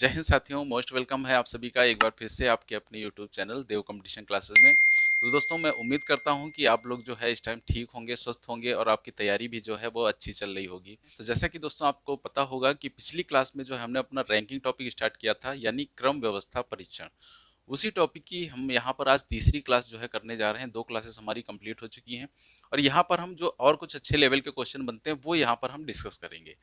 जय हिंद साथियों, most welcome है आप सभी का एक बार फिर से आपके अपने यूट्यूब चैनल देव कंपटीशन क्लासेस में। तो दोस्तों, मैं उम्मीद करता हूं कि आप लोग जो है इस टाइम ठीक होंगे, स्वस्थ होंगे और आपकी तैयारी भी जो है वो अच्छी चल रही होगी। तो जैसा कि दोस्तों आपको पता होगा कि पिछली क्लास में जो है हमने अपना रैंकिंग टॉपिक स्टार्ट किया था, यानी क्रम व्यवस्था परीक्षण। उसी टॉपिक की हम यहाँ पर आज तीसरी क्लास जो है करने जा रहे हैं। 2 क्लासेस हमारी कंप्लीट हो चुकी हैं और यहाँ पर हम जो और कुछ अच्छे लेवल के क्वेश्चन बनते हैं वो यहाँ पर हम डिस्कस करेंगे।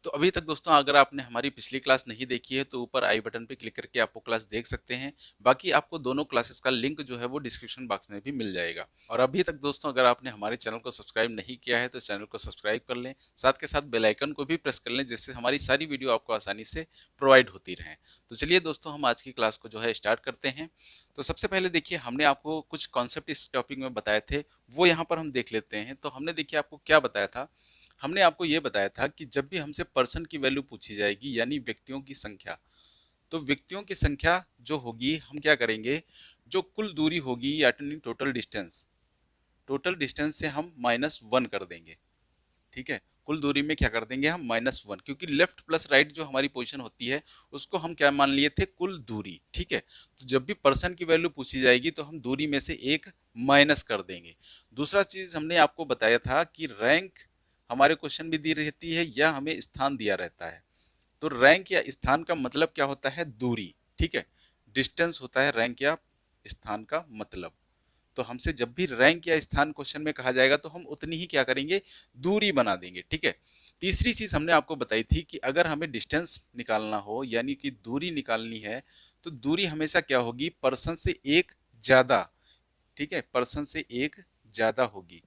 तो अभी तक दोस्तों अगर आपने हमारी पिछली क्लास नहीं देखी है तो ऊपर आई बटन पे क्लिक करके आप वो क्लास देख सकते हैं। बाकी आपको दोनों क्लासेस का लिंक जो है वो डिस्क्रिप्शन बॉक्स में भी मिल जाएगा। और अभी तक दोस्तों अगर आपने हमारे चैनल को सब्सक्राइब नहीं किया है तो चैनल को सब्सक्राइब कर लें, साथ के साथ बेल आइकन को भी प्रेस कर लें, जिससे हमारी सारी वीडियो आपको आसानी से प्रोवाइड होती रहें। तो चलिए दोस्तों, हम आज की क्लास को जो है स्टार्ट करते हैं। तो सबसे पहले देखिए, हमने आपको कुछ कॉन्सेप्ट इस टॉपिक में बताए थे, वो यहाँ पर हम देख लेते हैं। तो हमने देखिए आपको क्या बताया था। हमने आपको ये बताया था कि जब भी हमसे पर्सन की वैल्यू पूछी जाएगी, यानी व्यक्तियों की संख्या, तो व्यक्तियों की संख्या जो होगी हम क्या करेंगे, जो कुल दूरी होगी यानी टोटल डिस्टेंस से हम -1 कर देंगे। ठीक है, कुल दूरी में क्या कर देंगे हम -1, क्योंकि लेफ्ट प्लस राइट जो हमारी पोजीशन होती है उसको हम क्या मान लिए थे, कुल दूरी। ठीक है, तो जब भी पर्सन की वैल्यू पूछी जाएगी तो हम दूरी में से एक माइनस कर देंगे। दूसरा चीज हमने आपको बताया था कि रैंक हमारे क्वेश्चन में दी रहती है या हमें स्थान दिया रहता है। तो रैंक या स्थान का मतलब क्या होता है, दूरी। ठीक है, डिस्टेंस होता है रैंक या स्थान का मतलब। तो हमसे जब भी रैंक या स्थान क्वेश्चन में कहा जाएगा तो हम उतनी ही क्या करेंगे, दूरी बना देंगे। ठीक है, तीसरी चीज हमने आपको बताई थी कि अगर हमें डिस्टेंस निकालना हो यानी कि दूरी निकालनी है तो दूरी हमेशा क्या होगी, पर्सन से एक ज्यादा। ठीक है, पर्सन से एक ज्यादा होगी।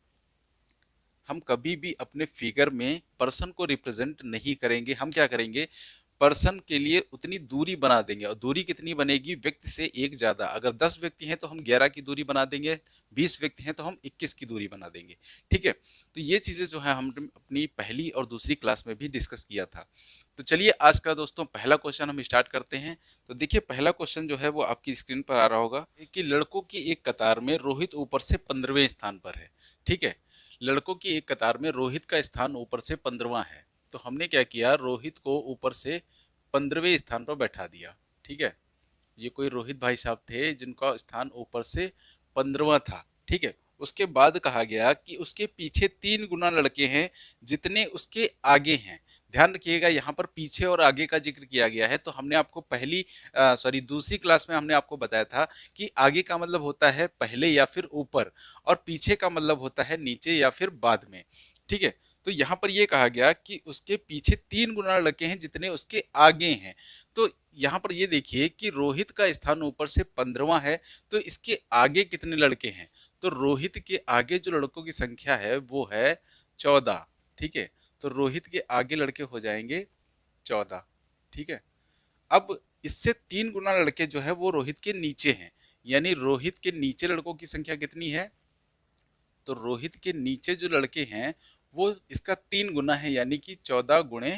हम कभी भी अपने फिगर में पर्सन को रिप्रेजेंट नहीं करेंगे, हम क्या करेंगे, पर्सन के लिए उतनी दूरी बना देंगे। और दूरी कितनी बनेगी, व्यक्ति से एक ज्यादा। अगर 10 व्यक्ति हैं तो हम 11 की दूरी बना देंगे, 20 व्यक्ति हैं तो हम 21 की दूरी बना देंगे। ठीक है, तो ये चीजें जो है हम अपनी पहली और दूसरी क्लास में भी डिस्कस किया था। तो चलिए आज का दोस्तों पहला क्वेश्चन हम स्टार्ट करते हैं। तो देखिए पहला क्वेश्चन जो है वो आपकी स्क्रीन पर आ रहा होगा कि लड़कों की एक कतार में रोहित ऊपर से 15वें स्थान पर है। ठीक है, लड़कों की एक कतार में रोहित का स्थान ऊपर से 15वां है। तो हमने क्या किया, रोहित को ऊपर से 15वें स्थान पर बैठा दिया। ठीक है, ये कोई रोहित भाई साहब थे जिनका स्थान ऊपर से 15वां था। ठीक है, उसके बाद कहा गया कि उसके पीछे 3 गुना लड़के हैं जितने उसके आगे हैं। ध्यान रखिएगा, यहाँ पर पीछे और आगे का जिक्र किया गया है। तो हमने आपको दूसरी क्लास में हमने आपको बताया था कि आगे का मतलब होता है पहले या फिर ऊपर, और पीछे का मतलब होता है नीचे या फिर बाद में। ठीक है, तो यहाँ पर यह कहा गया कि उसके पीछे 3 गुना लड़के हैं जितने उसके आगे हैं। तो यहाँ पर ये देखिए कि रोहित का स्थान ऊपर से 15वां है, तो इसके आगे कितने लड़के हैं। तो रोहित के आगे जो लड़कों की संख्या है वो है 14। ठीक है, तो रोहित के आगे लड़के हो जाएंगे 14। ठीक है, अब इससे 3 गुना लड़के जो है वो रोहित के नीचे हैं, यानी रोहित के नीचे लड़कों की संख्या कितनी है, तो रोहित के नीचे जो लड़के हैं वो इसका 3 गुना है, यानी कि 14 गुणे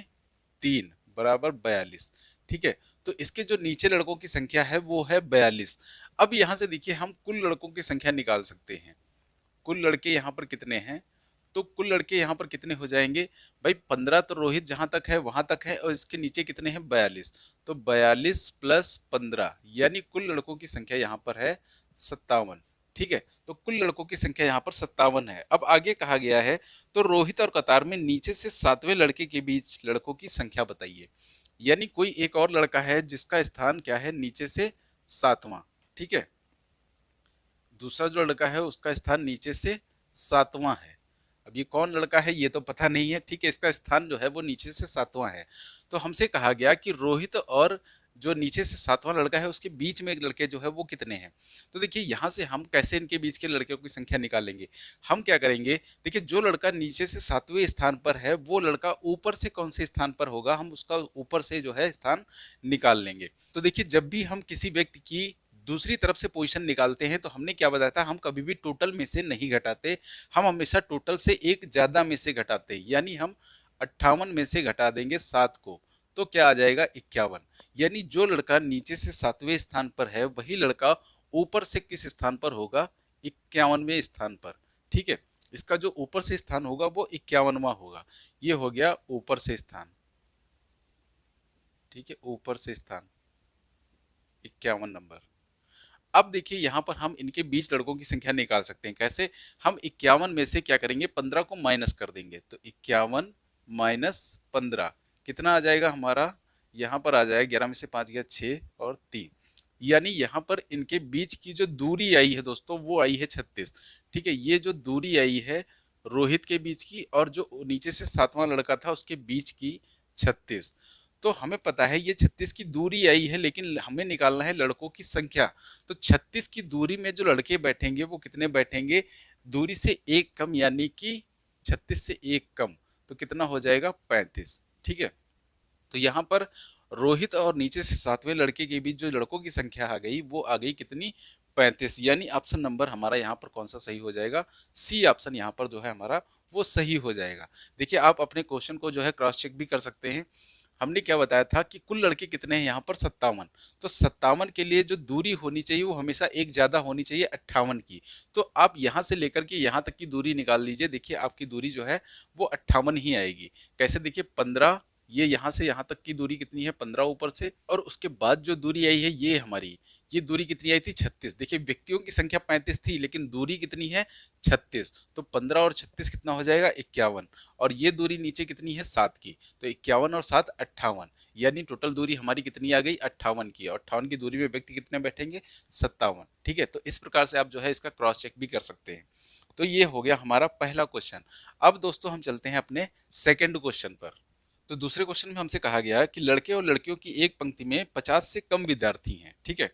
3 बराबर 42। ठीक है, तो इसके जो नीचे लड़कों की संख्या है वो है 42। अब यहां से देखिए हम कुल लड़कों की संख्या निकाल सकते हैं। कुल लड़के यहाँ पर कितने हैं, तो कुल लड़के यहाँ पर कितने हो जाएंगे भाई, 15 तो रोहित जहां तक है वहां तक है, और इसके नीचे कितने हैं 42। तो 42 प्लस 15 यानी कुल लड़कों की संख्या यहाँ पर है 57। ठीक है, तो कुल लड़कों की संख्या यहाँ पर 57 है। अब आगे कहा गया है, तो रोहित और कतार में नीचे से 7वें लड़के के बीच लड़कों की संख्या बताइए। यानी कोई एक और लड़का है जिसका स्थान क्या है, नीचे से 7वां। ठीक है, दूसरा जो लड़का है उसका स्थान नीचे से 7वां है। अब ये कौन लड़का है ये तो पता नहीं है। ठीक है, इसका स्थान जो है वो नीचे से 7वां है। तो हमसे कहा गया कि रोहित और जो नीचे से 7वां लड़का है उसके बीच में एक लड़के जो है वो कितने हैं। तो देखिए यहाँ से हम कैसे इनके बीच के लड़कों की संख्या निकालेंगे, हम क्या करेंगे, देखिए जो लड़का नीचे से 7वें स्थान पर है वो लड़का ऊपर से कौन से स्थान पर होगा, हम उसका ऊपर से जो है स्थान निकाल लेंगे। तो देखिए जब भी हम किसी व्यक्ति की दूसरी तरफ से पोजीशन निकालते हैं तो हमने क्या बताया था, हम कभी भी टोटल में से नहीं घटाते, हम हमेशा टोटल से एक ज्यादा में से घटाते हैं। यानी हम 58 में से घटा देंगे 7 को, तो क्या आ जाएगा 51। यानी जो लड़का नीचे से 7वें स्थान पर है वही लड़का ऊपर से किस स्थान पर होगा, 51वें स्थान पर। ठीक है, इसका जो ऊपर से स्थान होगा वो 51वां होगा। ये हो गया ऊपर से स्थान। ठीक है, ऊपर से स्थान। 51 नंबर। अब देखिए यहाँ पर हम इनके बीच लड़कों की संख्या निकाल सकते हैं। कैसे? हम 51 में से क्या करेंगे, 15 को माइनस कर देंगे। तो 51 माइनस 15 कितना आ जाएगा हमारा, यहाँ पर आ जाएगा 11 में से 5 गया 6 और 3, यानी यहाँ पर इनके बीच की जो दूरी आई है दोस्तों वो आई है 36। ठीक है, ये जो दूरी आई है रोहित के बीच की और जो नीचे से सातवां लड़का था उसके बीच की 36। तो हमें पता है ये 36 की दूरी आई है, लेकिन हमें निकालना है लड़कों की संख्या। तो 36 की दूरी में जो लड़के बैठेंगे वो कितने बैठेंगे, दूरी से एक कम, यानी कि 36 से एक कम, तो कितना हो जाएगा 35। ठीक है, तो यहाँ पर रोहित और नीचे से सातवें लड़के के बीच जो लड़कों की संख्या आ गई वो आ गई कितनी, 35। यानी ऑप्शन नंबर हमारा यहाँ पर कौन सा सही हो जाएगा, सी ऑप्शन यहाँ पर जो है हमारा वो सही हो जाएगा। देखिए आप अपने क्वेश्चन को जो है क्रॉस चेक भी कर सकते हैं। हमने क्या बताया था कि कुल लड़के कितने हैं यहाँ पर 57। तो 57 के लिए जो दूरी होनी चाहिए वो हमेशा एक ज्यादा होनी चाहिए 58 की। तो आप यहाँ से लेकर के यहाँ तक की दूरी निकाल लीजिए, देखिए आपकी दूरी जो है वो 58 ही आएगी। कैसे, देखिए 15, ये यहाँ से यहाँ तक की दूरी कितनी है 15 ऊपर से, और उसके बाद जो दूरी आई है ये हमारी, ये दूरी कितनी आई थी 36। देखिए व्यक्तियों की संख्या 35 थी लेकिन दूरी कितनी है 36, तो 15 और 36 कितना हो जाएगा 51, और ये दूरी नीचे कितनी है 7 की, तो 51 और 7 58, यानी टोटल दूरी हमारी कितनी आ गई 58 की, और 58 की दूरी में व्यक्ति कितने बैठेंगे 57। ठीक है, तो इस प्रकार से आप जो है इसका क्रॉस चेक भी कर सकते हैं। तो ये हो गया हमारा पहला क्वेश्चन। अब दोस्तों हम चलते हैं अपने सेकंड क्वेश्चन पर। तो दूसरे क्वेश्चन में हमसे कहा गया कि लड़के और लड़कियों की एक पंक्ति में 50 से कम विद्यार्थी हैं। ठीक है,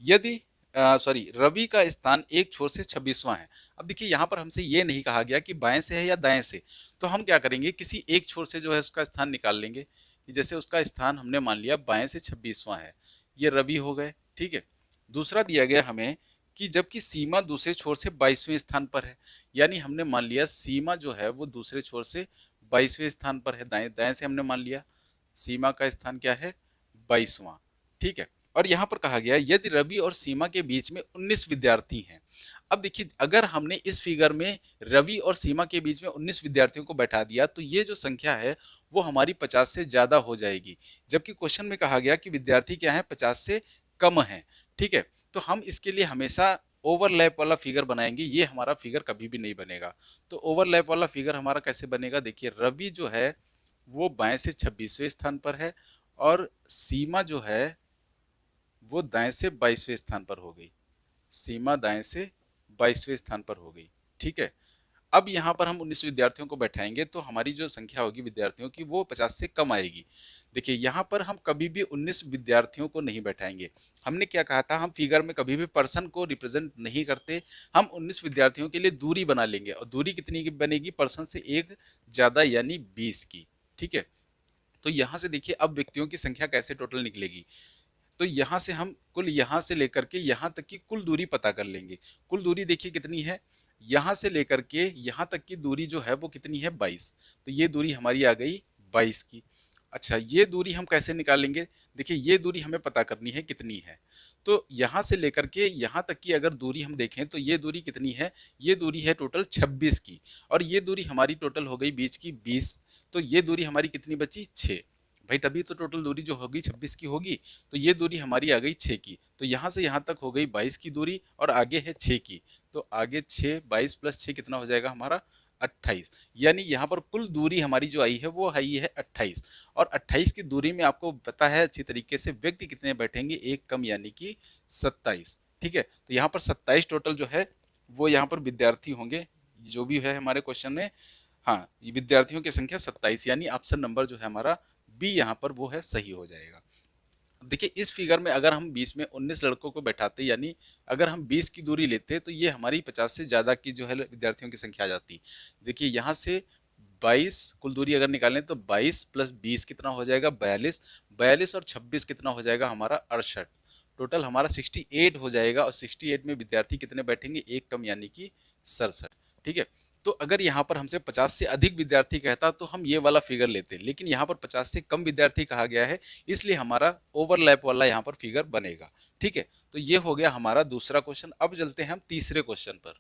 यदि रवि का स्थान एक छोर से 26वां है। अब देखिए यहाँ पर हमसे ये नहीं कहा गया कि बाएं से है या दाएं से, तो हम क्या करेंगे, किसी एक छोर से जो है उसका स्थान निकाल लेंगे। जैसे उसका स्थान हमने मान लिया बाएं से 26वां है, ये रवि हो गए। ठीक है, दूसरा दिया गया हमें कि जबकि सीमा दूसरे छोर से 22वें स्थान पर है, यानी हमने मान लिया सीमा जो है वो दूसरे छोर से 22वें स्थान पर है, दाएं दाएं से हमने मान लिया सीमा का स्थान क्या है 22वां। ठीक है, और यहाँ पर कहा गया यदि रवि और सीमा के बीच में 19 विद्यार्थी हैं। अब देखिए अगर हमने इस फिगर में रवि और सीमा के बीच में 19 विद्यार्थियों को बैठा दिया तो ये जो संख्या है वो हमारी 50 से ज्यादा हो जाएगी, जबकि क्वेश्चन में कहा गया कि विद्यार्थी क्या है 50 से कम है। ठीक है, तो हम इसके लिए हमेशा ओवरलैप वाला फिगर बनाएंगे, ये हमारा फिगर कभी भी नहीं बनेगा। तो ओवरलैप वाला फिगर हमारा कैसे बनेगा, देखिए रवि जो है वो बाएं से 26वें स्थान पर है और सीमा जो है वो दाएं से 22वें स्थान पर हो गई, सीमा दाएं से 22वें स्थान पर हो गई। ठीक है, अब यहाँ पर हम 19 विद्यार्थियों को बैठाएंगे तो हमारी जो संख्या होगी विद्यार्थियों की वो 50 से कम आएगी। देखिए यहाँ पर हम कभी भी 19 विद्यार्थियों को नहीं बैठाएंगे। हमने क्या कहा था, हम फिगर में कभी भी पर्सन को रिप्रेजेंट नहीं करते, हम 19 विद्यार्थियों के लिए दूरी बना लेंगे, और दूरी कितनी की बनेगी, पर्सन से एक ज्यादा यानी 20 की। ठीक है, तो यहाँ से देखिए अब व्यक्तियों की संख्या कैसे टोटल निकलेगी, तो यहाँ से हम कुल यहाँ से लेकर के यहाँ तक की कुल दूरी पता कर लेंगे। कुल दूरी देखिए कितनी है, यहाँ से लेकर के यहाँ तक की दूरी जो है वो कितनी है 22, तो ये दूरी हमारी आ गई 22 की। अच्छा ये दूरी हम कैसे निकालेंगे, देखिए ये दूरी हमें पता करनी है कितनी है, तो यहाँ से लेकर के यहाँ तक की अगर दूरी हम देखें तो ये दूरी कितनी है, ये दूरी है टोटल 26 की, और ये दूरी हमारी टोटल हो गई बीच की 20, तो ये दूरी हमारी कितनी बची 6। भाई तभी तो टोटल दूरी जो होगी 26 की होगी, तो ये दूरी हमारी आ गई 6 की, तो यहाँ से यहाँ तक हो गई 22 की दूरी और आगे है 6 की, तो आगे 6, 22 प्लस 6 कितना हो जाएगा हमारा 28। यानी यहाँ पर कुल दूरी हमारी जो आई है वो आई है 28, और 28 की दूरी में आपको पता है अच्छी तरीके से व्यक्ति कितने बैठेंगे, एक कम यानी कि 27। ठीक है, तो यहाँ पर 27 टोटल जो है वो यहाँ पर विद्यार्थी होंगे, जो भी है हमारे क्वेश्चन में। हाँ, ये विद्यार्थियों की संख्या 27, यानी ऑप्शन नंबर जो है हमारा बी यहाँ पर वो है सही हो जाएगा। देखिए इस फिगर में अगर हम 20 में 19 लड़कों को बैठाते, यानी अगर हम 20 की दूरी लेते तो ये हमारी 50 से ज़्यादा की जो है विद्यार्थियों की संख्या आ जाती। देखिए यहाँ से 22 कुल दूरी अगर निकालें तो 22 प्लस 20 कितना हो जाएगा 42, 42 और 26 कितना हो जाएगा हमारा 68, टोटल हमारा 68 हो जाएगा, और 68 में विद्यार्थी कितने बैठेंगे, एक कम यानी कि 67। ठीक है, तो अगर यहाँ पर हमसे 50 से अधिक विद्यार्थी कहता तो हम ये वाला फिगर लेते, लेकिन यहाँ पर 50 से कम विद्यार्थी कहा गया है, इसलिए हमारा ओवरलैप वाला यहाँ पर फिगर बनेगा। ठीक है, तो ये हो गया हमारा दूसरा क्वेश्चन। अब चलते हैं हम तीसरे क्वेश्चन पर।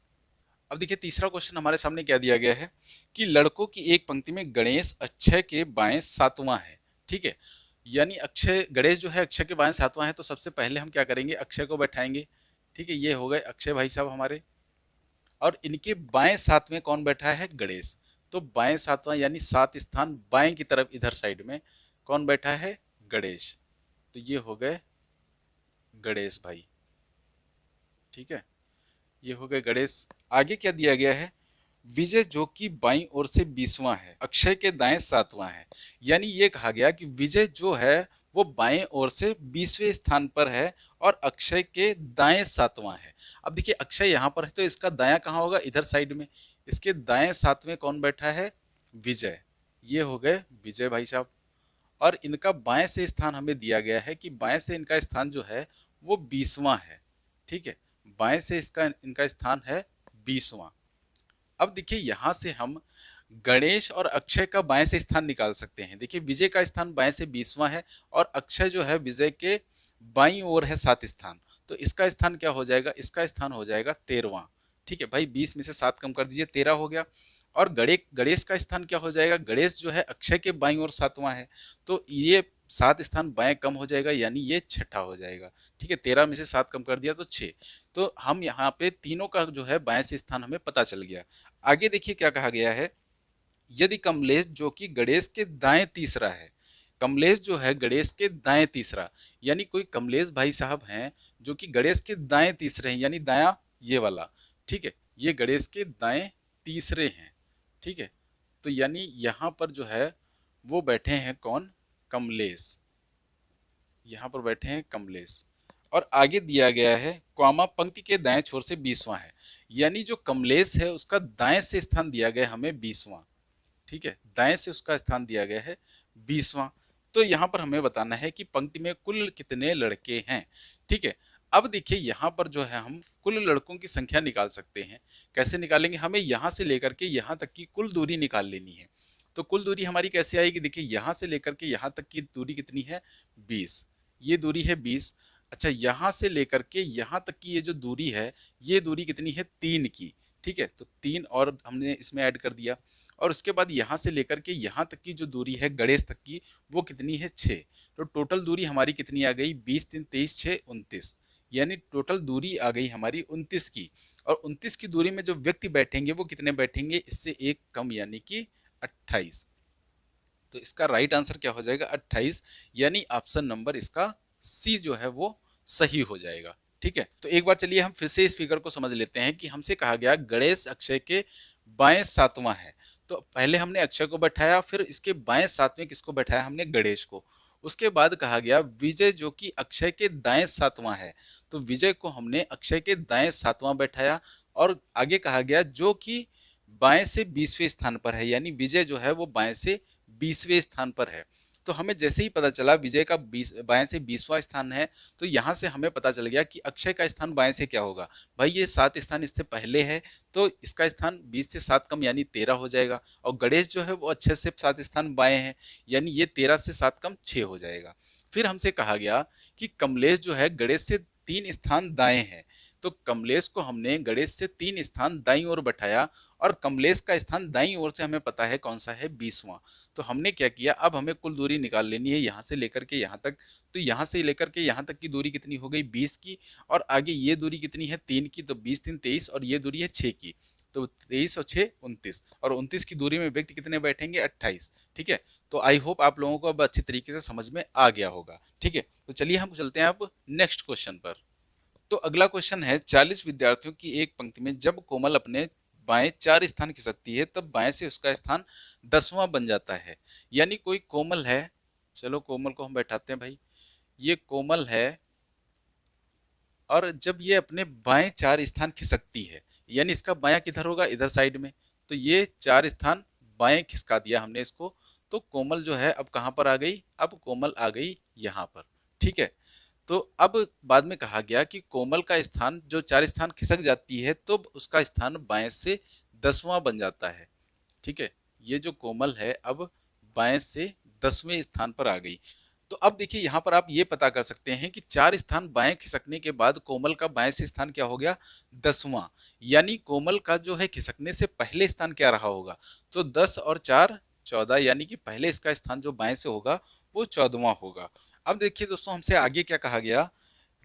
अब देखिए तीसरा क्वेश्चन हमारे सामने क्या दिया गया है कि लड़कों की एक पंक्ति में गणेश अक्षय के बाएं सातवां है। ठीक है, यानी अक्षय गणेश जो है अक्षय के बाएं सातवां है, तो सबसे पहले हम क्या करेंगे, अक्षय को बैठाएंगे। ठीक है, ये हो गए अक्षय भाई साहब हमारे। और इनके बाएं सातवें कौन बैठा है, गणेश। तो बाएं सातवां यानी 7 स्थान बाएं की तरफ इधर साइड में कौन बैठा है, गणेश। तो ये हो गए गणेश भाई। ठीक है, ये हो गए गणेश। आगे क्या दिया गया है, विजय जो कि बाईं ओर से 20वां है, अक्षय के दाएं 7वां है। यानी ये कहा गया कि विजय जो है वो बाएं ओर से 20वें स्थान पर है और अक्षय के दाएं 7वां है। अब देखिए अक्षय यहाँ पर है तो इसका दायां कहाँ होगा, इधर साइड में। इसके दाएं 7वें कौन बैठा है, विजय। ये हो गए विजय भाई साहब। और इनका बाएं से स्थान हमें दिया गया है कि बाएं से इनका स्थान जो है वो 20वां है। ठीक है, बाएं से इसका इनका स्थान है 20वां। अब देखिए यहां से हम गणेश और अक्षय का बाएं से स्थान निकाल सकते हैं। देखिए विजय का स्थान बाएं से 20वां है और अक्षय जो है विजय के बाईं ओर है 7 स्थान। तो इसका स्थान क्या हो जाएगा, इसका स्थान हो जाएगा 13वां। ठीक है भाई, 20 में से 7 कम कर दीजिए, 13 हो गया। और गणेश का स्थान क्या हो जाएगा, गणेश जो है अक्षय के बाईं ओर 7वां है, तो ये 7 स्थान बाएं कम हो जाएगा, यानी ये छठा हो जाएगा। ठीक है, 13 में से 7 कम कर दिया तो 6। तो हम यहाँ पे तीनों का जो है बाएं से स्थान हमें पता चल गया। आगे देखिए क्या कहा गया है, यदि कमलेश जो कि गणेश के दाएं तीसरा है, कमलेश जो है गणेश के दाएं तीसरा, यानी कोई कमलेश भाई साहब हैं जो कि गणेश के दाएं तीसरे हैं, यानी दाया ये वाला। ठीक है, ये गणेश के दाएं तीसरे हैं। ठीक है, तो यानी यहाँ पर जो है वो बैठे हैं कौन, कमलेश। यहाँ पर बैठे हैं कमलेश। और आगे दिया गया है क्वामा पंक्ति के दाएं छोर से 20वां है, यानी जो कमलेश है उसका दाएं से स्थान दिया गया हमें 20वां। ठीक है, दाएं से उसका स्थान दिया गया है 20वां। तो यहाँ पर हमें बताना है कि पंक्ति में कुल कितने लड़के हैं। ठीक है, अब देखिए यहाँ पर जो है हम कुल लड़कों की संख्या निकाल सकते हैं। कैसे निकालेंगे, हमें यहाँ से लेकर के यहाँ तक की कुल दूरी निकाल लेनी है। तो कुल दूरी हमारी कैसे आएगी, देखिए यहाँ से लेकर के यहाँ तक की दूरी कितनी है, 20। ये दूरी है 20। अच्छा, यहाँ से लेकर के यहाँ तक की ये जो दूरी है, ये दूरी कितनी है, 3 की। ठीक है, तो 3 और हमने इसमें ऐड कर दिया। और उसके बाद यहाँ से लेकर के यहाँ तक की जो दूरी है गणेश तक की, वो कितनी है, 6। तो टोटल दूरी हमारी कितनी आ गई, 20 3 23 6 29, यानी टोटल दूरी आ गई हमारी 29 की। और 29 की दूरी में जो व्यक्ति बैठेंगे वो कितने बैठेंगे, इससे एक कम, यानी कि 28। तो इसका राइट आंसर क्या हो जाएगा, 28। यानी ऑप्शन नंबर इसका सी जो है वो सही हो जाएगा। ठीक है, तो एक बार चलिए हम फिर से इस फिगर को समझ लेते हैं कि हमसे कहा गया गणेश अक्षय के बाएं 7वां है। तो पहले हमने अक्षय को बैठाया, फिर इसके बाएं 7वें किसको बैठाया, हमने गणेश को। उसके बाद कहा गया विजय जो कि अक्षय के दाएं 7वां है, तो विजय को हमने अक्षय के दाएं 7वां बैठाया। और आगे कहा गया जो कि बाएं से 20वें स्थान पर है, यानी विजय जो है वो बाएं से 20वें स्थान पर है। तो हमें जैसे ही पता चला विजय का बाएं से 20वां स्थान है, तो यहाँ से हमें पता चल गया कि अक्षय का स्थान बाएं से क्या होगा, भाई ये 7 स्थान इससे पहले है, तो इसका स्थान 20 से 7 कम यानी 13 हो जाएगा। और गणेश जो है वो अच्छे से 7 स्थान बाएं है, यानी ये 13 से 7 कम 6 हो जाएगा। फिर हमसे कहा गया कि कमलेश जो है गणेश से 3 स्थान दाएं है, तो कमलेश को हमने गणेश से 3 स्थान दाईं ओर बैठाया। और कमलेश का स्थान दाईं ओर से हमें पता है कौन सा है, 20वां। तो हमने क्या किया, अब हमें कुल दूरी निकाल लेनी है यहाँ से लेकर के यहाँ तक। तो यहाँ से लेकर के यहाँ तक की दूरी कितनी हो गई, 20 की। और आगे ये दूरी कितनी है, 3 की, तो 20 3 23, और ये दूरी है 6 की, तो 23 और 6 29, और 29 की दूरी में व्यक्ति कितने बैठेंगे, 28। ठीक है, तो आई होप आप लोगों को अब अच्छी तरीके से समझ में आ गया होगा। ठीक है, तो चलिए हम चलते हैं अब नेक्स्ट क्वेश्चन पर। तो अगला क्वेश्चन है, 40 विद्यार्थियों की एक पंक्ति में जब कोमल अपने बाएं 4 स्थान खिसकती है तब बाएं से उसका स्थान 10वां बन जाता है। यानी कोई कोमल है, चलो कोमल को हम बैठाते हैं भाई, ये कोमल है और जब ये अपने बाएं 4 स्थान खिसकती है, यानी इसका बायां किधर होगा, इधर साइड में। तो ये 4 स्थान बाएं खिसका दिया हमने इसको। तो कोमल जो है अब कहाँ पर आ गई, अब कोमल आ गई यहाँ पर। ठीक है, तो अब बाद में कहा गया कि कोमल का स्थान जो 4 स्थान खिसक जाती है तो उसका स्थान बाएं से 10वां बन जाता है। ठीक है, ये जो कोमल है अब बाएं से 10वें स्थान पर आ गई। तो अब देखिए यहाँ पर आप ये पता कर सकते हैं कि 4 स्थान बाएं खिसकने के बाद कोमल का बाएं से स्थान क्या हो गया, 10वां। यानी कोमल का जो है खिसकने से पहले स्थान क्या रहा होगा, तो 10 और 4 14, यानी कि पहले इसका स्थान जो बाएं से होगा वो 14वां होगा। अब देखिए दोस्तों, हमसे आगे क्या कहा गया,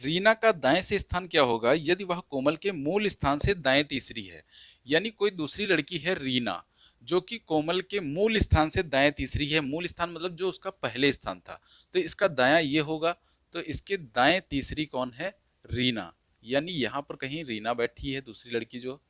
रीना का दाएं से स्थान क्या होगा यदि वह कोमल के मूल स्थान से दाएं तीसरी है। यानी कोई दूसरी लड़की है रीना, जो कि कोमल के मूल स्थान से दाएं तीसरी है। मूल स्थान मतलब जो उसका पहले स्थान था, तो इसका दायां ये होगा, तो इसके दाएं तीसरी कौन है, रीना। यानी यहाँ पर कहीं रीना बैठी है दूसरी लड़की जो,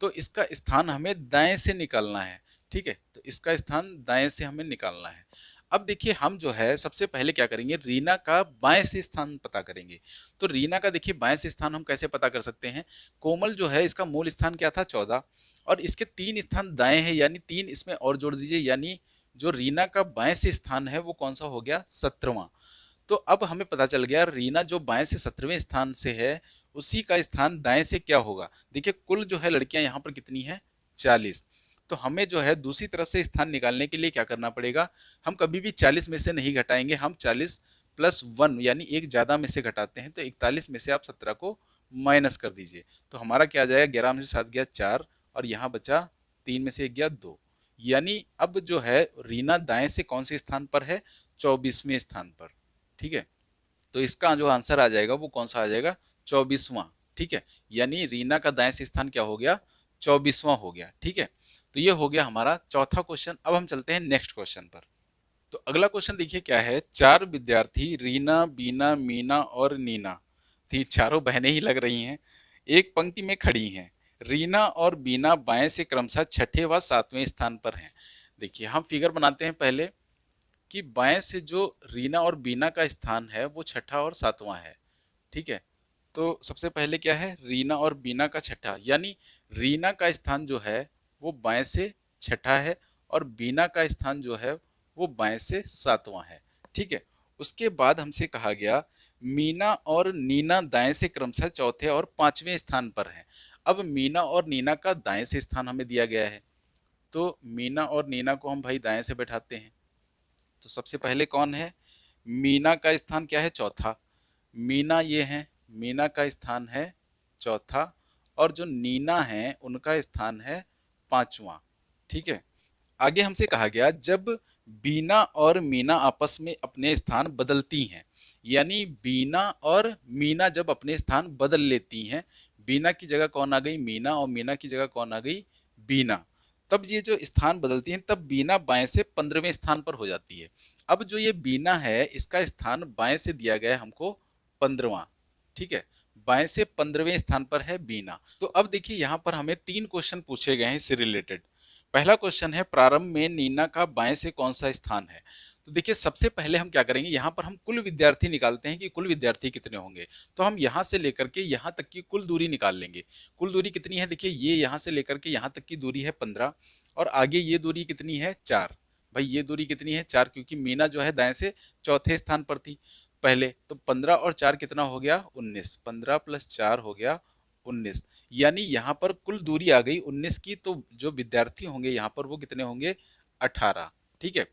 तो इसका स्थान हमें दाएं से निकालना है। ठीक है, तो इसका स्थान दाएं से हमें निकालना है। अब देखिए, हम जो है सबसे पहले क्या करेंगे, रीना का बाएं से स्थान पता करेंगे। तो रीना का देखिए बाएं से स्थान हम कैसे पता कर सकते हैं, कोमल जो है इसका मूल स्थान क्या था 14, और इसके 3 स्थान दाएं हैं, यानी 3 इसमें और जोड़ दीजिए, यानी जो रीना का बाएं से स्थान है वो कौन सा हो गया, 17वां। तो अब हमें पता चल गया रीना जो बाएं से 17वें स्थान से है, उसी का स्थान दाएं से क्या होगा। देखिए कुल जो है लड़कियां यहाँ पर कितनी है, 40। तो हमें जो है दूसरी तरफ से स्थान निकालने के लिए क्या करना पड़ेगा, हम कभी भी 40 में से नहीं घटाएंगे, हम 40 प्लस 1 यानी एक ज्यादा में से घटाते हैं। तो 41 में से आप 17 को माइनस कर दीजिए, तो हमारा क्या आ जाएगा, 11 में से 7 गया 4, और यहाँ बचा 3 में से 1 गया 2। यानी अब जो है रीना दाएं से कौन से स्थान पर है, 24वें स्थान पर। ठीक है, तो इसका जो आंसर आ जाएगा वो कौन सा आ जाएगा, 24वां। ठीक है, यानी रीना का दाएं से स्थान क्या हो गया, 24वां हो गया। ठीक है, तो ये हो गया हमारा चौथा क्वेश्चन। अब हम चलते हैं नेक्स्ट क्वेश्चन पर। तो अगला क्वेश्चन देखिए क्या है, 4 विद्यार्थी रीना, बीना, मीना और नीना, थी चारों बहनें ही लग रही हैं, एक पंक्ति में खड़ी हैं। रीना और बीना बाएं से क्रमशः छठे व 7वें स्थान पर हैं। देखिए हम फिगर बनाते हैं पहले, कि बाएं से जो रीना और बीना का स्थान है वो छठा और 7वां है। ठीक है, तो सबसे पहले क्या है, रीना और बीना का छठा, यानी रीना का स्थान जो है वो बाएं से छठा है, और बीना का स्थान जो है वो बाएं से 7वां है। ठीक है, उसके बाद हमसे कहा गया मीना और नीना दाएं से क्रमशः चौथे और 5वें स्थान पर हैं। अब मीना और नीना का दाएं से स्थान हमें दिया गया है, तो मीना और नीना को हम भाई दाएं से बैठाते हैं। तो सबसे पहले कौन है, मीना का स्थान क्या है, चौथा। मीना ये है, मीना का स्थान है चौथा, और जो नीना है उनका स्थान है 5वां। ठीक है, आगे हमसे कहा गया जब बीना और मीना आपस में अपने स्थान बदलती हैं, यानी बीना और मीना जब अपने स्थान बदल लेती हैं, बीना की जगह कौन आ गई, मीना, और मीना की जगह कौन आ गई, बीना, तब ये जो स्थान बदलती हैं, तब बीना बाएं से 15वें स्थान पर हो जाती है। अब जो ये बीना है इसका स्थान बाएं से दिया गया है हमको 15वां। ठीक है, बाएं से 15वें स्थान पर है बीना। तो अब देखिए यहाँ पर हमें 3 क्वेश्चन पूछे गए हैं इससे रिलेटेड। पहला क्वेश्चन है प्रारंभ में नीना का बाएं से कौन सा स्थान है। तो देखिए सबसे पहले हम क्या करेंगे, यहाँ पर हम कुल विद्यार्थी निकालते हैं कि कुल विद्यार्थी कितने होंगे। तो हम यहाँ से लेकर के यहाँ तक की कुल दूरी निकाल लेंगे। कुल दूरी कितनी है, देखिए ये यहाँ से लेकर के यहाँ तक की दूरी है 15, और आगे ये दूरी कितनी है 4। भाई ये दूरी कितनी है 4, क्योंकि मीना जो है दाएं से चौथे स्थान पर थी पहले। तो 15 और 4 कितना हो गया 19, 15 प्लस 4 हो गया 19, यानी यहाँ पर कुल दूरी आ गई 19 की। तो जो विद्यार्थी होंगे यहाँ पर वो कितने होंगे 18। ठीक है,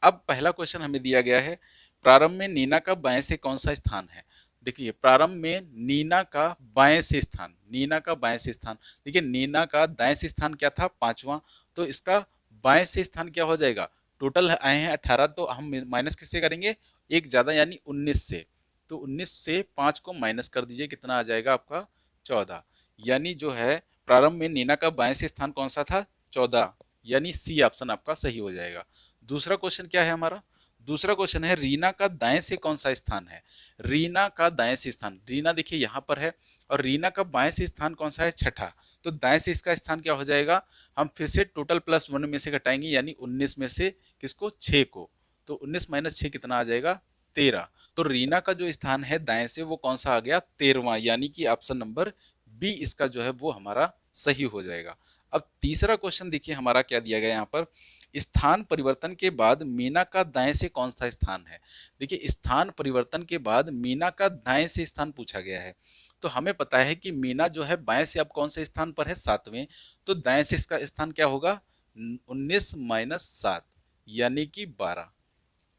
अब पहला क्वेश्चन हमें दिया गया है प्रारंभ में नीना का बाएं से कौन सा स्थान है। देखिए प्रारंभ में नीना का बाएं से स्थान, नीना का बाएं से स्थान, देखिए नीना का दाएं से स्थान क्या था 5वां, तो इसका बाएं से स्थान क्या हो जाएगा, टोटल आए हैं 18, तो हम माइनस किससे करेंगे, एक ज्यादा यानी 19 से। तो 19 से 5 को माइनस कर दीजिए, कितना आ जाएगा आपका 14। यानी जो है प्रारंभ में नीना का बाएं से स्थान कौन सा था 14, यानी सी ऑप्शन आपका सही हो जाएगा। दूसरा क्वेश्चन क्या है हमारा, दूसरा क्वेश्चन है रीना का दाएं से कौन सा स्थान है। रीना का दाएं से स्थान, रीना देखिए यहाँ पर है, और रीना का बाएं से स्थान कौन सा है छठा, तो दाएं से इसका स्थान क्या हो जाएगा, हम फिर से टोटल प्लस 1 में से घटाएंगे, यानी 19 में से किसको 6 को, तो 19 माइनस 6 कितना आ जाएगा 13। तो रीना का जो स्थान है दाएं से वो कौन सा आ गया 13वां, यानी कि ऑप्शन नंबर बी इसका जो है वो हमारा सही हो जाएगा। अब तीसरा क्वेश्चन देखिए हमारा क्या दिया गया यहाँ पर, स्थान परिवर्तन के बाद मीना का दाएं से कौन सा स्थान है। देखिए स्थान परिवर्तन के बाद मीना का दाएं से स्थान पूछा गया है, तो हमें पता है कि मीना जो है बाएं से अब कौन से स्थान पर है 7वें, तो दाएं से इसका स्थान क्या होगा 19 माइनस 7 यानी कि 12।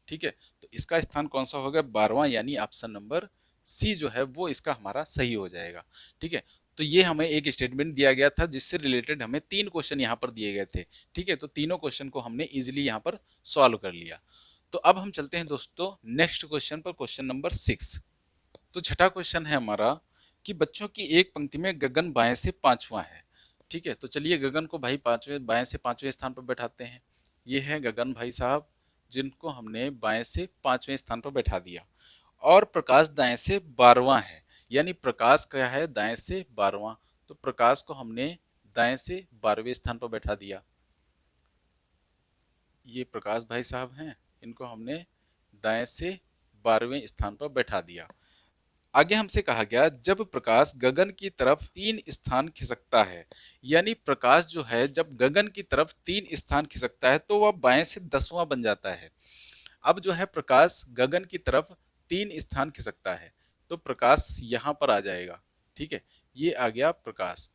ठीक है, तो इसका स्थान कौन सा होगा 12वां, यानी ऑप्शन नंबर सी जो है वो इसका हमारा सही हो जाएगा। ठीक है, तो ये हमें एक स्टेटमेंट दिया गया था जिससे रिलेटेड हमें 3 क्वेश्चन यहाँ पर दिए गए थे। ठीक है, तो तीनों क्वेश्चन को हमने इजीली यहाँ पर सॉल्व कर लिया। तो अब हम चलते हैं दोस्तों नेक्स्ट क्वेश्चन पर, क्वेश्चन नंबर 6। तो छठा क्वेश्चन है हमारा कि बच्चों की एक पंक्ति में गगन बाएं से पांचवा है। ठीक है, तो चलिए गगन को भाई पांचवें, बाएं से पांचवें स्थान पर बैठाते हैं। ये है गगन भाई साहब, जिनको हमने बाएं से पांचवें स्थान पर बैठा दिया। और प्रकाश दाएं से 12वां है, यानी प्रकाश क्या है, दाएं से 12वां। तो प्रकाश को हमने दाएं से 12वें स्थान पर बैठा दिया। ये प्रकाश भाई साहब हैं, इनको हमने दाएं से 12वें स्थान पर बैठा दिया। आगे हमसे कहा गया जब प्रकाश गगन की तरफ 3 स्थान खिसकता है, यानी प्रकाश जो है जब गगन की तरफ 3 स्थान खिसकता है तो वह बाएं से 10वां बन जाता है। अब जो है प्रकाश गगन की तरफ 3 स्थान खिसकता है तो प्रकाश यहाँ पर आ जाएगा। ठीक है, ये आ गया प्रकाश।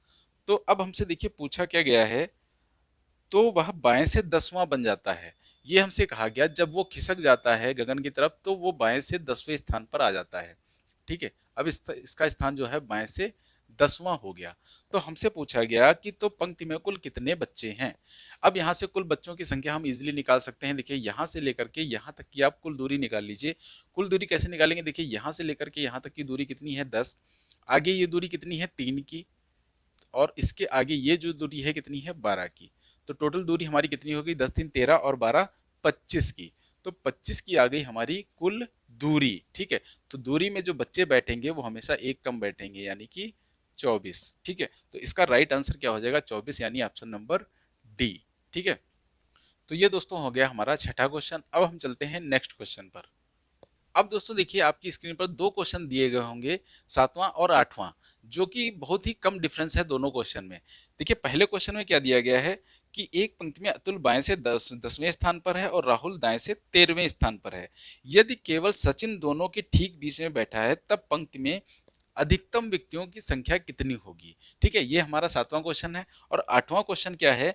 तो अब हमसे देखिए पूछा क्या गया है, तो वह बाएं से 10वां बन जाता है। ये हमसे कहा गया जब वो खिसक जाता है गगन की तरफ तो वो बाएं से 10वें स्थान पर आ जाता है। ठीक है, अब इसका स्थान जो है बाएं से 10वां हो गया। तो हमसे पूछा गया कि तो पंक्ति में कुल कितने बच्चे हैं। अब यहाँ से कुल बच्चों की संख्या हम इजीली निकाल सकते हैं। देखिए यहाँ से लेकर के यहाँ तक की आप कुल दूरी निकाल लीजिए। कुल दूरी कैसे निकालेंगे, देखिए यहाँ से लेकर के यहाँ तक की दूरी कितनी है 10, आगे ये दूरी कितनी है 3 की, और इसके आगे ये जो दूरी है कितनी है 12 की। तो टोटल दूरी हमारी कितनी होगी, 10 3 13 और 12 25 की। तो 25 की आ गई हमारी कुल दूरी। ठीक है, तो दूरी में जो बच्चे बैठेंगे वो हमेशा एक कम बैठेंगे, यानी कि 24। ठीक है, तो इसका राइट आंसर क्या हो जाएगा, 24, यानी ऑप्शन नंबर डी। ठीक है, तो ये दोस्तों हो गया हमारा छठा क्वेश्चन। अब हम चलते हैं नेक्स्ट क्वेश्चन पर। अब दोस्तों देखिए आपकी स्क्रीन पर 2 क्वेश्चन दिए गए होंगे, 7वां और 8वां, जो कि बहुत ही कम डिफरेंस है दोनों क्वेश्चन में। देखिए पहले क्वेश्चन में क्या दिया गया है कि एक पंक्ति में अतुल बाएं से 10वें स्थान पर है और राहुल दाएं से 13वें स्थान पर है। यदि केवल सचिन दोनों के ठीक बीच में बैठा है तब पंक्ति में अधिकतम व्यक्तियों की संख्या कितनी होगी। ठीक है, ये हमारा 7वां क्वेश्चन है। और 8वां क्वेश्चन क्या है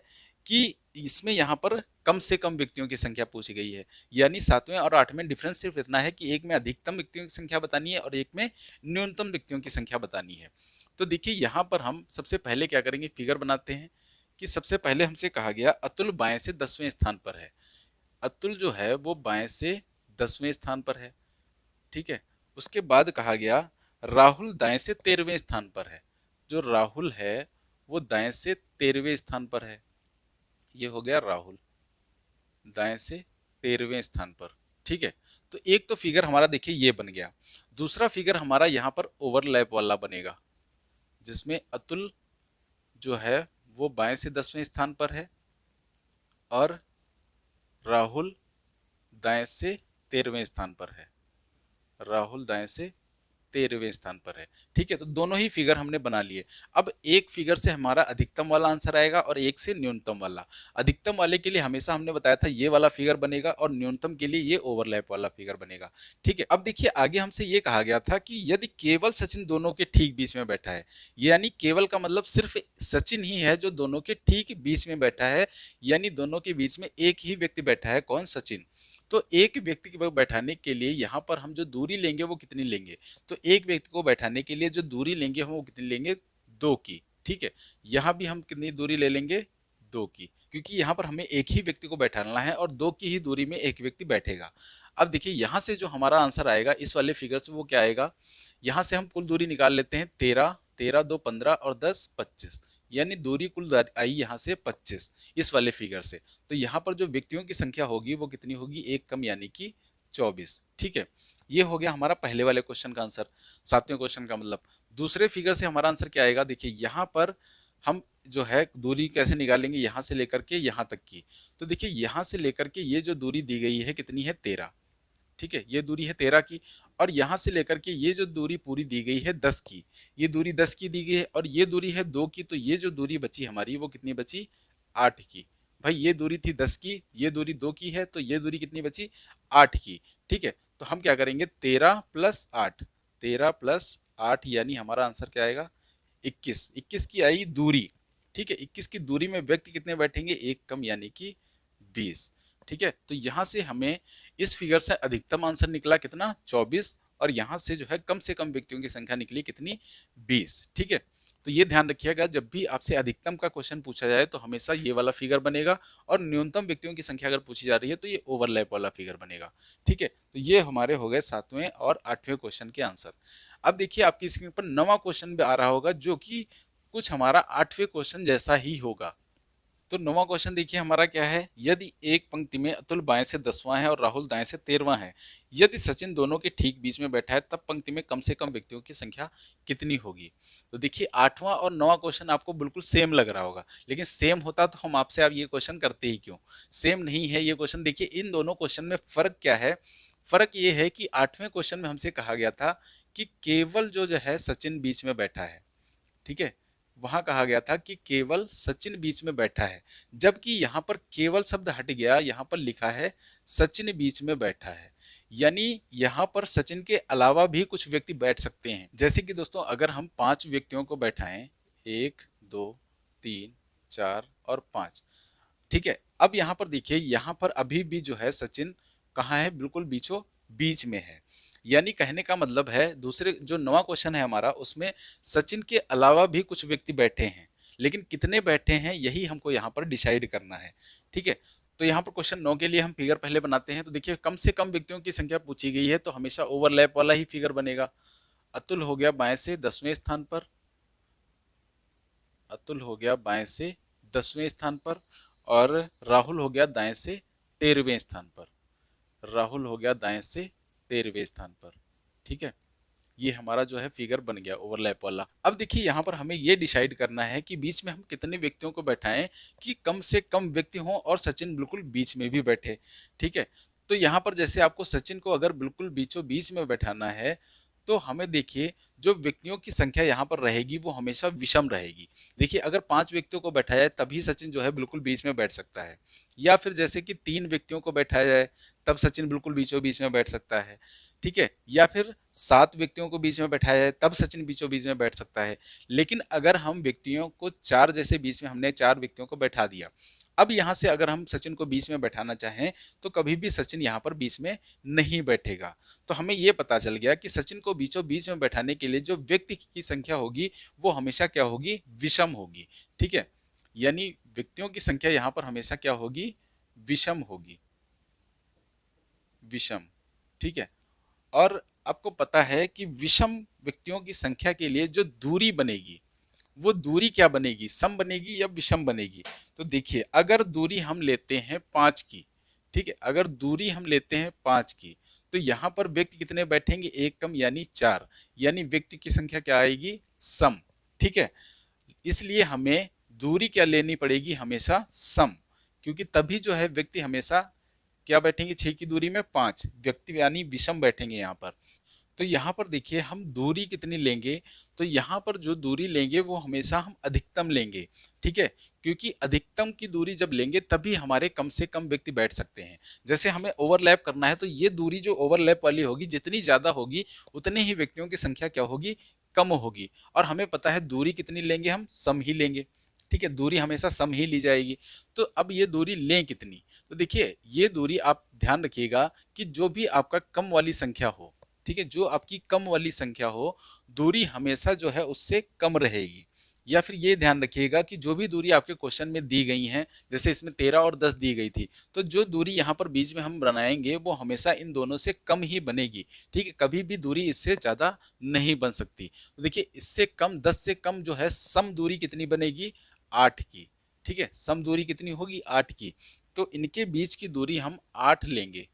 कि इसमें यहाँ पर कम से कम व्यक्तियों की संख्या पूछी गई है। यानी 7वें और 8वें डिफरेंस सिर्फ इतना है कि एक में अधिकतम व्यक्तियों की संख्या बतानी है और एक में न्यूनतम व्यक्तियों की संख्या बतानी है। तो देखिए यहाँ पर हम सबसे पहले क्या करेंगे, फिगर बनाते हैं कि सबसे पहले हमसे कहा गया अतुल बाएं से 10वें स्थान पर है। अतुल जो है वो बाएं से 10वें स्थान पर है। ठीक है, उसके बाद कहा गया राहुल दाएं से 13वें स्थान पर है। जो राहुल है वो दाएं से 13वें स्थान पर है। ये हो गया राहुल दाएं से 13वें स्थान पर। ठीक है, तो एक तो फिगर हमारा देखिए ये बन गया। दूसरा फिगर हमारा यहाँ पर ओवरलैप वाला बनेगा, जिसमें अतुल जो है वो बाएं से 10वें स्थान पर है और राहुल दाएं से 13वें स्थान पर है। राहुल दाएं से 13वें स्थान पर है। ठीक है, तो दोनों ही फिगर हमने बना लिए। अब एक फिगर से हमारा अधिकतम वाला आंसर आएगा और एक से न्यूनतम वाला। अधिकतम वाले के लिए हमेशा हमने बताया था ये वाला फिगर बनेगा और न्यूनतम के लिए ये ओवरलैप वाला फिगर बनेगा। ठीक है, अब देखिए आगे हमसे ये कहा गया था कि यदि केवल सचिन दोनों के ठीक बीच में बैठा है, यानी केवल का मतलब सिर्फ सचिन ही है जो दोनों के ठीक बीच में बैठा है, यानी दोनों के बीच में एक ही व्यक्ति बैठा है, कौन, सचिन। तो एक व्यक्ति को बैठाने के लिए यहाँ पर हम जो दूरी लेंगे वो कितनी लेंगे, तो एक व्यक्ति को बैठाने के लिए जो दूरी लेंगे हम वो कितनी लेंगे, 2 की। ठीक है, यहाँ भी हम कितनी दूरी ले लेंगे, 2 की, क्योंकि यहाँ पर हमें एक ही व्यक्ति को बैठाना है और 2 की ही दूरी में एक व्यक्ति बैठेगा। अब देखिए यहाँ से जो हमारा आंसर आएगा इस वाले फिगर से वो क्या आएगा, यहाँ से हम कुल दूरी निकाल लेते हैं, 13, 13 2 15 और 10 25, यानी दूरी कुल आई यहाँ से 25 इस वाले फिगर से। तो यहाँ पर जो व्यक्तियों की संख्या होगी वो कितनी होगी, एक कम, यानी कि 24। ठीक है, ये हो गया हमारा पहले वाले क्वेश्चन का आंसर। 7वें क्वेश्चन का मतलब दूसरे फिगर से हमारा आंसर क्या आएगा, देखिए यहाँ पर हम जो है दूरी कैसे निकालेंगे, यहाँ से लेकर के यहाँ तक की। तो देखिए यहाँ से लेकर के ये जो दूरी दी गई है कितनी है, 13। ठीक है, ये दूरी है 13 की, और यहाँ से लेकर के ये जो दूरी पूरी दी गई है 10 की, ये दूरी 10 की दी गई है, और ये दूरी है 2 की, तो ये जो दूरी बची हमारी वो कितनी बची, 8 की। भाई ये दूरी थी 10 की, ये दूरी 2 की है, तो ये दूरी कितनी बची, 8 की। ठीक है, तो हम क्या करेंगे, 13 + 8, 13 + 8, यानी हमारा आंसर क्या आएगा, 21। 21 की आई दूरी। ठीक है, 21 की दूरी में व्यक्ति कितने बैठेंगे, एक कम, यानी कि 20। ठीक है, तो यहाँ से हमें इस फिगर से अधिकतम आंसर निकला कितना, 24, और यहाँ से जो है कम से कम व्यक्तियों की संख्या निकली कितनी, 20। ठीक है, तो ये ध्यान रखिएगा, जब भी आपसे अधिकतम का क्वेश्चन पूछा जाए तो हमेशा ये वाला फिगर बनेगा, और न्यूनतम व्यक्तियों की संख्या अगर पूछी जा रही है तो ये ओवरलैप वाला फिगर बनेगा। ठीक है, तो ये हमारे हो गए 7वें और 8वें क्वेश्चन के आंसर। अब देखिए आपकी स्क्रीन पर 9वां क्वेश्चन भी आ रहा होगा, जो कि कुछ हमारा 8वें क्वेश्चन जैसा ही होगा। तो 9वां क्वेश्चन देखिए हमारा क्या है। यदि एक पंक्ति में अतुल बाएं से 10वां है और राहुल दाएं से 13वां है, यदि सचिन दोनों के ठीक बीच में बैठा है, तब पंक्ति में कम से कम व्यक्तियों की संख्या कितनी होगी। तो देखिए 8वां और 9वां क्वेश्चन आपको बिल्कुल सेम लग रहा होगा, लेकिन सेम होता तो हम आपसे आप ये क्वेश्चन करते ही क्यों। सेम नहीं है ये क्वेश्चन। देखिए इन दोनों क्वेश्चन में फर्क क्या है। फर्क ये है कि 8वें क्वेश्चन में हमसे कहा गया था कि केवल जो है सचिन बीच में बैठा है। ठीक है, वहां कहा गया था कि केवल सचिन बीच में बैठा है, जबकि यहां पर केवल शब्द हट गया, यहां पर लिखा है सचिन बीच में बैठा है। यानी यहां पर सचिन के अलावा भी कुछ व्यक्ति बैठ सकते हैं। जैसे कि दोस्तों अगर हम 5 व्यक्तियों को बैठाएं, 1 2 3 4 और 5। ठीक है, अब यहाँ पर देखिए, यहाँ पर अभी भी जो है सचिन कहाँ है, बिल्कुल बीचों बीच में है। यानी कहने का मतलब है, दूसरे जो 9वां क्वेश्चन है हमारा, उसमें सचिन के अलावा भी कुछ व्यक्ति बैठे हैं, लेकिन कितने बैठे हैं यही हमको यहाँ पर डिसाइड करना है। ठीक है, तो यहाँ पर क्वेश्चन 9 के लिए हम फिगर पहले बनाते हैं। तो देखिए कम से कम व्यक्तियों की संख्या पूछी गई है, तो हमेशा ओवरलैप वाला ही फिगर बनेगा। अतुल हो गया बाएं से 10वें स्थान पर, अतुल हो गया बाएं से 10वें स्थान पर, और राहुल हो गया दाएं से 13वें स्थान पर। राहुल हो गया दाएं से 13वें स्थान पर। ठीक है, ये हमारा जो है फिगर बन गया ओवरलैप वाला। अब देखिए यहाँ पर हमें ये डिसाइड करना है कि बीच में हम कितने व्यक्तियों को बैठाएं कि कम से कम व्यक्ति हों और सचिन बिल्कुल बीच में भी बैठे। ठीक है, तो यहाँ पर जैसे आपको सचिन को अगर बिल्कुल बीचों बीच में बैठाना है, तो हमें देखिए जो व्यक्तियों की संख्या यहाँ पर रहेगी वो हमेशा विषम रहेगी। देखिए अगर 5 व्यक्तियों को बैठाया जाए तभी सचिन जो है बिल्कुल बीच में बैठ सकता है, या फिर जैसे कि 3 व्यक्तियों को बैठाया जाए तब सचिन बिल्कुल बीचों बीच में बैठ सकता है। ठीक है, या फिर 7 व्यक्तियों को बीच में बैठाया जाए तब सचिन बीचों बीच में बैठ सकता है। लेकिन अगर हम व्यक्तियों को 4 जैसे बीच में, हमने 4 व्यक्तियों को बैठा दिया, अब यहाँ से अगर हम सचिन को बीच में बैठाना चाहें तो कभी भी सचिन यहाँ पर बीच में नहीं बैठेगा। तो हमें ये पता चल गया कि सचिन को बीचों बीच में बैठाने के लिए जो व्यक्ति की संख्या होगी वो हमेशा क्या होगी, विषम होगी। ठीक है, यानी व्यक्तियों की संख्या यहाँ पर हमेशा क्या होगी, विषम होगी, विषम। ठीक है, और आपको पता है कि विषम व्यक्तियों की संख्या के लिए जो दूरी बनेगी वो दूरी क्या बनेगी, सम बनेगी या विषम बनेगी। तो देखिए अगर दूरी हम लेते हैं 5 की, ठीक है, अगर दूरी हम लेते हैं 5 की, तो यहाँ पर व्यक्ति कितने बैठेंगे, एक कम यानी 4, यानी व्यक्ति की संख्या क्या आएगी, सम। ठीक है, इसलिए हमें दूरी क्या लेनी पड़ेगी, हमेशा सम, क्योंकि तभी जो है व्यक्ति हमेशा क्या बैठेंगे, 6 की दूरी में 5 व्यक्ति यानी विषम बैठेंगे यहाँ पर। तो यहाँ पर देखिए हम दूरी कितनी लेंगे, तो यहाँ पर जो दूरी लेंगे वो हमेशा हम अधिकतम लेंगे। ठीक है, क्योंकि अधिकतम की दूरी जब लेंगे तभी हमारे कम से कम व्यक्ति बैठ सकते हैं। जैसे हमें ओवरलैप करना है तो ये दूरी जो ओवरलैप वाली होगी जितनी ज़्यादा होगी उतने ही व्यक्तियों की संख्या क्या होगी, कम होगी। और हमें पता है दूरी कितनी लेंगे, हम सम ही लेंगे। ठीक है, दूरी हमेशा सम ही ली जाएगी। तो अब ये दूरी लें कितनी, तो देखिए ये दूरी आप ध्यान रखिएगा कि जो भी आपका कम वाली संख्या हो, ठीक है, जो आपकी कम वाली संख्या हो, दूरी हमेशा जो है उससे कम रहेगी। या फिर ये ध्यान रखिएगा कि जो भी दूरी आपके क्वेश्चन में दी गई हैं, जैसे इसमें 13 और 10 दी गई थी, तो जो दूरी यहाँ पर बीच में हम बनाएंगे वो हमेशा इन दोनों से कम ही बनेगी। ठीक है, कभी भी दूरी इससे ज़्यादा नहीं बन सकती। तो देखिए इससे कम, 10 से कम जो है सम दूरी कितनी बनेगी, 8 की। ठीक है, सम दूरी कितनी होगी, 8 की। तो इनके बीच की दूरी हम 8 लेंगे।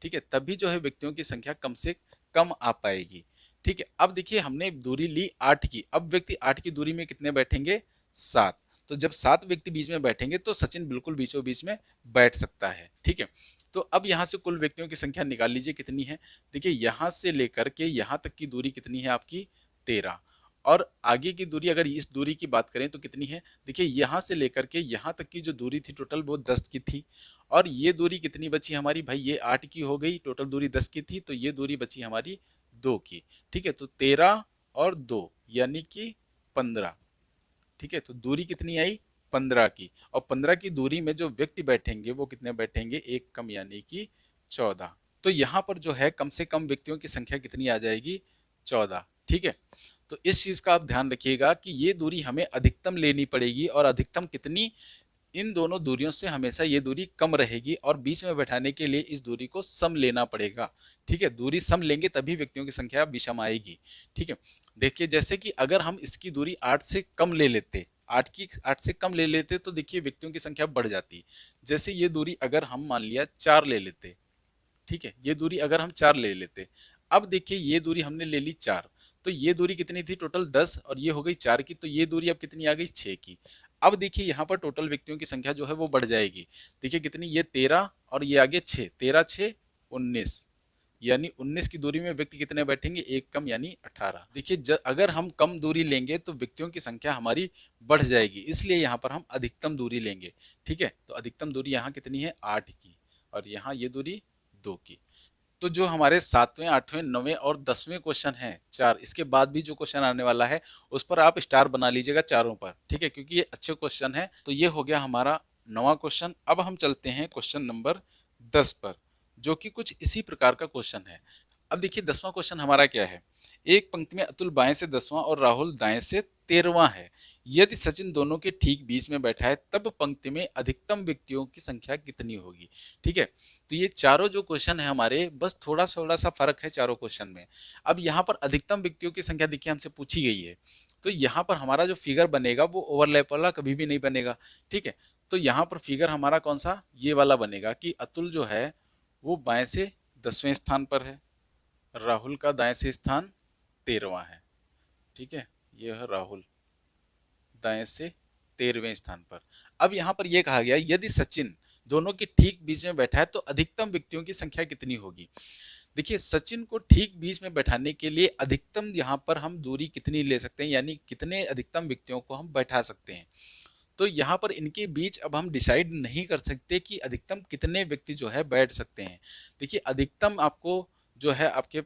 ठीक है, तभी जो है व्यक्तियों की संख्या कम से कम आ पाएगी। ठीक है, अब देखिए हमने दूरी ली 8 की, अब व्यक्ति 8 की दूरी में कितने बैठेंगे, 7। तो जब 7 व्यक्ति बीच में बैठेंगे तो सचिन बिल्कुल बीचों बीच में बैठ सकता है। ठीक है, तो अब यहाँ से कुल व्यक्तियों की संख्या निकाल लीजिए कितनी है। देखिए यहाँ से लेकर के यहाँ तक की दूरी कितनी है आपकी, 13। और आगे की दूरी अगर इस दूरी की बात करें तो कितनी है, देखिए यहाँ से लेकर के यहाँ तक की जो दूरी थी टोटल वो 10 की थी। और ये दूरी कितनी बची हमारी भाई, ये 8 की हो गई, टोटल दूरी 10 की थी, तो ये दूरी बची हमारी 2 की। ठीक है, तो 13 और 2 यानी कि 15। ठीक है, तो दूरी कितनी आई, 15 की। और 15 की दूरी में जो व्यक्ति बैठेंगे वो कितने बैठेंगे, एक कम यानी कि 14। तो यहाँ पर जो है कम से कम व्यक्तियों की संख्या कितनी आ जाएगी, 14। ठीक है, तो इस चीज़ का आप ध्यान रखिएगा कि ये दूरी हमें अधिकतम लेनी पड़ेगी, और अधिकतम कितनी, इन दोनों दूरियों से हमेशा ये दूरी कम रहेगी, और बीच में बैठाने के लिए इस दूरी को सम लेना पड़ेगा। ठीक है, दूरी सम लेंगे तभी व्यक्तियों की संख्या विषम आएगी। ठीक है, देखिए जैसे कि अगर हम इसकी दूरी 8 से कम ले लेते, 8 से कम ले लेते तो देखिए व्यक्तियों की संख्या बढ़ जाती। जैसे ये दूरी अगर हम मान लिया 4 ले लेते, ठीक है, ये दूरी अगर हम 4 ले लेते, अब देखिए ये दूरी हमने ले ली 4, तो ये दूरी कितनी थी टोटल 10, और ये हो गई 4 की, तो ये दूरी अब कितनी आ गई 6 की। अब देखिए यहाँ पर टोटल व्यक्तियों की संख्या जो है वो बढ़ जाएगी। देखिए कितनी, ये 13 और ये आगे 6, 13 6 19, यानी 19 की दूरी में व्यक्ति कितने बैठेंगे, एक कम यानी 18। देखिए अगर हम कम दूरी लेंगे तो व्यक्तियों की संख्या हमारी बढ़ जाएगी, इसलिए यहाँ पर हम अधिकतम दूरी लेंगे। ठीक है, तो अधिकतम दूरी यहाँ कितनी है 8 की, और यहाँ ये दूरी 2 की। तो जो हमारे 7वें 8वें 9वें और 10वें क्वेश्चन हैं, चार, इसके बाद भी जो क्वेश्चन आने वाला है उस पर आप स्टार बना लीजिएगा चारों पर। ठीक है, क्योंकि ये अच्छे क्वेश्चन है। तो ये हो गया हमारा 9वां क्वेश्चन। अब हम चलते हैं क्वेश्चन नंबर 10 पर, जो कि कुछ इसी प्रकार का क्वेश्चन है। अब देखिए 10वां क्वेश्चन हमारा क्या है, एक पंक्ति में अतुल बाएं से 10वां और राहुल दाएं से 13वां है। यदि सचिन दोनों के ठीक बीच में बैठा है तब पंक्ति में अधिकतम व्यक्तियों की संख्या कितनी होगी। ठीक है, तो ये चारों जो क्वेश्चन है हमारे, बस थोड़ा थोड़ा सा फर्क है चारों क्वेश्चन में। अब यहाँ पर अधिकतम व्यक्तियों की संख्या देखिए हमसे पूछी गई है, तो यहाँ पर हमारा जो फिगर बनेगा वो ओवरलैप वाला कभी भी नहीं बनेगा। ठीक है, तो यहाँ पर फिगर हमारा कौन सा, ये वाला बनेगा कि अतुल जो है वो बाएं से 10वें स्थान पर है, राहुल का दाएं से स्थान 13वां है। ठीक है, ये है राहुल दाएं से 13वें स्थान पर। अब यहाँ पर यह कहा गया यदि सचिन दोनों के ठीक बीच में बैठा है तो अधिकतम व्यक्तियों की संख्या कितनी होगी। देखिए सचिन को ठीक बीच में बैठाने के लिए अधिकतम यहाँ पर हम दूरी कितनी ले सकते हैं, यानी कितने अधिकतम व्यक्तियों को हम बैठा सकते हैं। तो यहाँ पर इनके बीच अब हम डिसाइड नहीं कर सकते कि अधिकतम कितने व्यक्ति जो है बैठ सकते हैं। देखिए अधिकतम आपको जो है आपके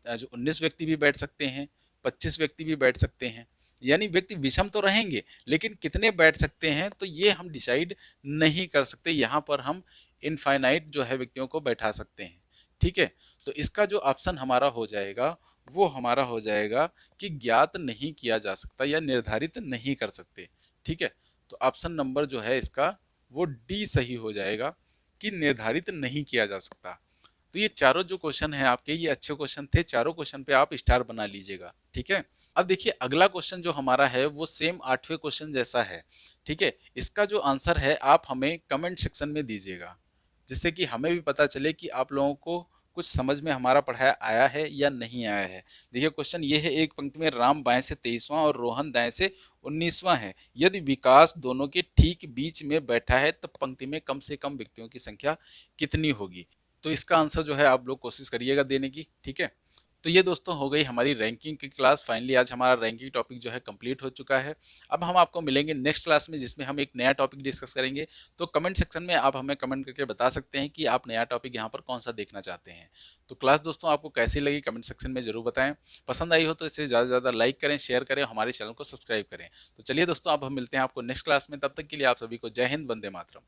जो 19 व्यक्ति भी बैठ सकते हैं, 25 व्यक्ति भी बैठ सकते हैं, यानी व्यक्ति विषम तो रहेंगे, लेकिन कितने बैठ सकते हैं तो ये हम डिसाइड नहीं कर सकते। यहाँ पर हम इनफाइनाइट जो है व्यक्तियों को बैठा सकते हैं। ठीक है, तो इसका जो ऑप्शन हमारा हो जाएगा वो हमारा हो जाएगा कि ज्ञात नहीं किया जा सकता या निर्धारित नहीं कर सकते। ठीक है, तो ऑप्शन नंबर जो है इसका वो डी सही हो जाएगा कि निर्धारित नहीं किया जा सकता। तो ये चारों जो क्वेश्चन है आपके, ये अच्छे क्वेश्चन थे, चारों क्वेश्चन पे आप स्टार बना लीजिएगा। ठीक है, अब देखिए अगला क्वेश्चन जो हमारा है वो सेम 8वें क्वेश्चन जैसा है। ठीक है, इसका जो आंसर है आप हमें कमेंट सेक्शन में दीजिएगा, जिससे कि हमें भी पता चले कि आप लोगों को कुछ समझ में हमारा पढ़ाया आया है या नहीं आया है। देखिए क्वेश्चन ये है, एक पंक्ति में राम बाएं से 23वां और रोहन दाएं से 19वां है। यदि विकास दोनों के ठीक बीच में बैठा है तो पंक्ति में कम से कम व्यक्तियों की संख्या कितनी होगी। तो इसका आंसर जो है आप लोग कोशिश करिएगा देने की। ठीक है, तो ये दोस्तों हो गई हमारी रैंकिंग की क्लास। फाइनली आज हमारा रैंकिंग टॉपिक जो है कंप्लीट हो चुका है। अब हम आपको मिलेंगे नेक्स्ट क्लास में, जिसमें हम एक नया टॉपिक डिस्कस करेंगे। तो कमेंट सेक्शन में आप हमें कमेंट करके बता सकते हैं कि आप नया टॉपिक यहाँ पर कौन सा देखना चाहते हैं। तो क्लास दोस्तों आपको कैसी लगी कमेंट सेक्शन में जरूर बताएं। पसंद आई हो तो इसे ज़्यादा से ज़्यादा लाइक करें, शेयर करें, हमारे चैनल को सब्सक्राइब करें। तो चलिए दोस्तों अब हम मिलते हैं आपको नेक्स्ट क्लास में, तब तक के लिए आप सभी को जय हिंद, वंदे मातरम।